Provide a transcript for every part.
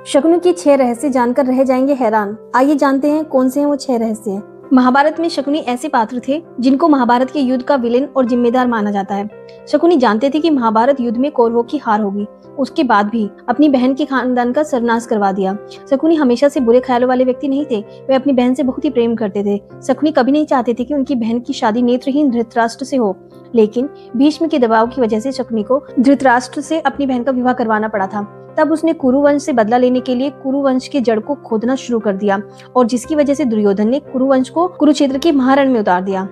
शकुनी के 6 रहस्य जानकर रह जाएंगे हैरान। आइए जानते हैं कौन से हैं वो 6 रहस्य। महाभारत में शकुनी ऐसे पात्र थे जिनको महाभारत के युद्ध का विलेन और जिम्मेदार माना जाता है। शकुनी जानते थे कि महाभारत युद्ध में कौरवों की हार होगी, उसके बाद भी अपनी बहन के खानदान का सर्वनाश करवा दिया। शकुनी हमेशा से बुरे ख्यालों वाले व्यक्ति नहीं थे, वे अपनी बहन से बहुत ही प्रेम करते थे। शकुनी कभी नहीं चाहते थे कि उनकी बहन की शादी नेत्रहीन धृतराष्ट्र से हो, लेकिन भीष्म के दबाव की वजह से शकुनी को धृतराष्ट्र से अपनी बहन का विवाह करवाना पड़ा था। तब उसने कुरुवंश से बदला लेने के लिए कुरुवंश के जड़ को खोदना शुरू कर दिया और जिसकी वजह से दुर्योधन ने कुरुवंश को कुरुक्षेत्र के महारण में उतार दिया।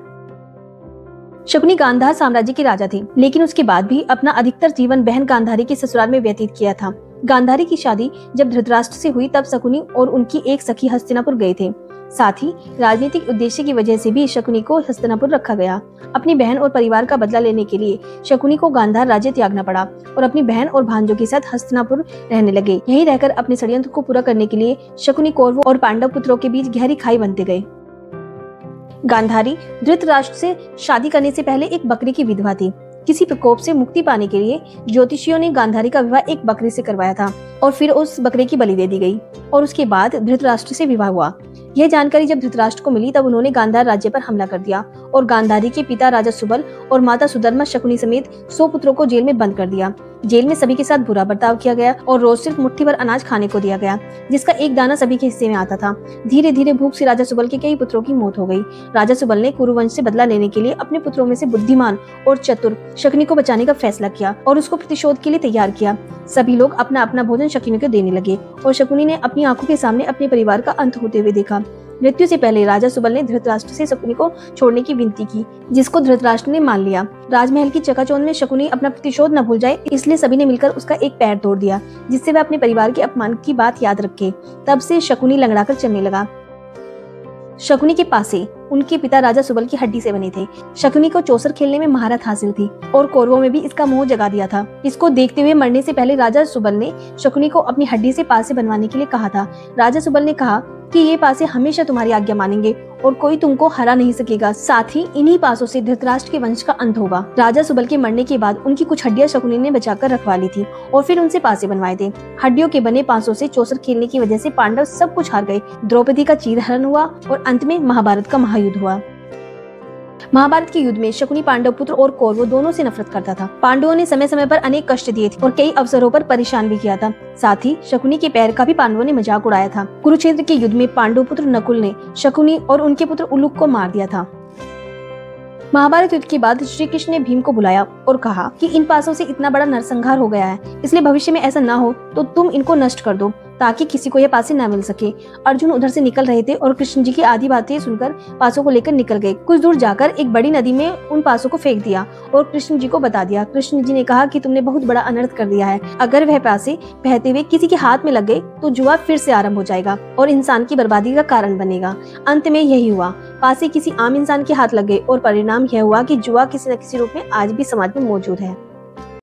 शकुनी गांधार साम्राज्य के राजा थे, लेकिन उसके बाद भी अपना अधिकतर जीवन बहन गांधारी के ससुराल में व्यतीत किया था। गांधारी की शादी जब धृतराष्ट्र से हुई तब शकुनी और उनकी एक सखी हस्तिनापुर गए थे। साथ ही राजनीतिक उद्देश्य की वजह से भी शकुनी को हस्तिनापुर रखा गया। अपनी बहन और परिवार का बदला लेने के लिए शकुनी को गांधार राज्य त्यागना पड़ा और अपनी बहन और भांजों के साथ हस्तिनापुर रहने लगे। यहीं रहकर अपने षड्यंत्र को पूरा करने के लिए शकुनी कौरवों और पांडव पुत्रों के बीच गहरी खाई बनते गए। गांधारी धृतराष्ट्र से शादी करने से पहले एक बकरी की विधवा थी। किसी प्रकोप से मुक्ति पाने के लिए ज्योतिषियों ने गांधारी का विवाह एक बकरी से करवाया था और फिर उस बकरे की बलि दे दी गई और उसके बाद धृतराष्ट्र से विवाह हुआ। यह जानकारी जब धृतराष्ट्र को मिली तब उन्होंने गांधार राज्य पर हमला कर दिया और गांधारी के पिता राजा सुबल और माता सुधर्मा शकुनी समेत 100 पुत्रों को जेल में बंद कर दिया। जेल में सभी के साथ बुरा बर्ताव किया गया और रोज सिर्फ मुट्ठी भर अनाज खाने को दिया गया, जिसका एक दाना सभी के हिस्से में आता था। धीरे धीरे भूख से राजा सुबल के कई पुत्रों की मौत हो गई। राजा सुबल ने कुरुवंश से बदला लेने के लिए अपने पुत्रों में से बुद्धिमान और चतुर शकुनी को बचाने का फैसला किया और उसको प्रतिशोध के लिए तैयार किया। सभी लोग अपना अपना भोजन शकुनी को देने लगे और शकुनी ने अपनी आंखों के सामने अपने परिवार का अंत होते हुए देखा। मृत्यु से पहले राजा सुबल ने धृतराष्ट्र से शकुनी को छोड़ने की विनती की, जिसको धृतराष्ट्र ने मान लिया। राजमहल की चकाचौंध में शकुनी अपना प्रतिशोध न भूल जाए, इसलिए सभी ने मिलकर उसका एक पैर तोड़ दिया, जिससे वह अपने परिवार के अपमान की बात याद रखे। तब से शकुनी लंगड़ाकर चलने लगा। शकुनी के पासे उनके पिता राजा सुबल की हड्डी से बने थे। शकुनी को चौसर खेलने में महारत हासिल थी और कौरवों में भी इसका मोह जगा दिया था। इसको देखते हुए मरने से पहले राजा सुबल ने शकुनी को अपनी हड्डी से पासे बनवाने के लिए कहा था। राजा सुबल ने कहा कि ये पासे हमेशा तुम्हारी आज्ञा मानेंगे और कोई तुमको हरा नहीं सकेगा। साथ ही इन्हीं पासों से धृतराष्ट्र के वंश का अंत होगा। राजा सुबल के मरने के बाद उनकी कुछ हड्डियां शकुनी ने बचाकर रखवा ली थी और फिर उनसे पासे बनवाए थे। हड्डियों के बने पासों से चौसर खेलने की वजह से पांडव सब कुछ हार गए। द्रौपदी का चीरहरण हुआ और अंत में महाभारत का महायुद्ध हुआ। महाभारत के युद्ध में शकुनी पांडव पुत्र और कौरवों दोनों से नफरत करता था। पांडवों ने समय समय पर अनेक कष्ट दिए थे और कई अवसरों पर परेशान भी किया था। साथ ही शकुनी के पैर का भी पांडवों ने मजाक उड़ाया था। कुरुक्षेत्र के युद्ध में पांडव पुत्र नकुल ने शकुनी और उनके पुत्र उलूक को मार दिया था। महाभारत युद्ध के बाद श्री कृष्ण ने भीम को बुलाया और कहा कि इन पासों से इतना बड़ा नरसंहार हो गया है, इसलिए भविष्य में ऐसा ना हो तो तुम इनको नष्ट कर दो ताकि किसी को ये पासे न मिल सके। अर्जुन उधर से निकल रहे थे और कृष्ण जी की आधी बातें सुनकर पासों को लेकर निकल गए। कुछ दूर जाकर एक बड़ी नदी में उन पासों को फेंक दिया और कृष्ण जी को बता दिया। कृष्ण जी ने कहा कि तुमने बहुत बड़ा अनर्थ कर दिया है। अगर वह पासे बहते हुए किसी के हाथ में लग गए तो जुआ फिर से आरंभ हो जाएगा और इंसान की बर्बादी का कारण बनेगा। अंत में यही हुआ, पासे किसी आम इंसान के हाथ लग गए और परिणाम यह हुआ कि जुआ किसी न किसी रूप में आज भी समाज में मौजूद है।